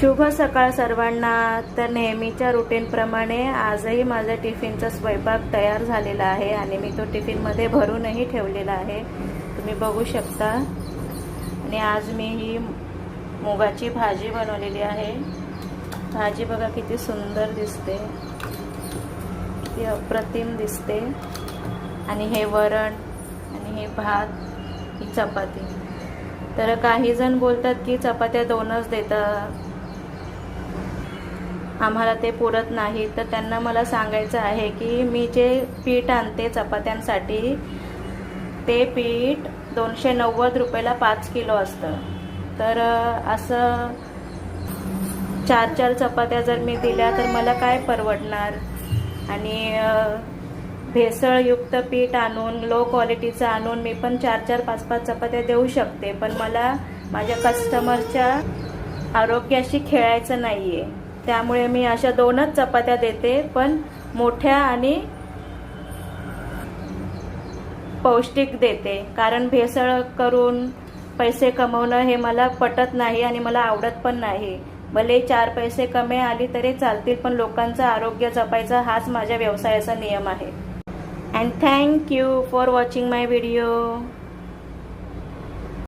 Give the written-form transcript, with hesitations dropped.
शुभ सकाळ सर्वांना। तर नेहमीच्या रुटीनप्रमाणे आजही माझा टिफिनचा स्वयंपाक तयार झालेला आहे आणि मी तो टिफिनमध्ये भरूनही ठेवलेला आहे, तुम्ही बघू शकता। आणि आज मी ही मुगाची भाजी बनवलेली आहे। भाजी बघा किती सुंदर दिसते, किती अप्रतिम दिसते। आणि हे वरण आणि हे भात, ही चपाती। तर काही जण बोलतात की चपात्या दोनच देतात, आम्हाला ते पुरत नाही। तर त्यांना मला सांगायचं आहे की मी जे पीठ आणते चपात्यांसाठी ते पीठ 290 रुपयाला 5 किलो असतं। तर असं 4-4 चपात्या जर मी दिल्या तर मला काय परवडणार। आणि भेसळयुक्त पीठ आणून, लो क्वालिटीचं आणून मी पण 4-4 5-5 चपात्या देऊ शकते, पण मला माझ्या कस्टमरच्या आरोग्याशी खेळायचं नाहीये। त्यामुळे मी अशा 2च चपात्या देते, पण मोठ्या आणि पौष्टिक देते। कारण भेसळ करून पैसे कमवणं हे मला पटत नाही आणि मला आवडत पण नाही। भले 4 पैसे कमी आली तरी चालतील, पण लोकांचं आरोग्य जपायचा हाच माझ्या व्यवसायाचा नियम आहे। And thank you for watching my video.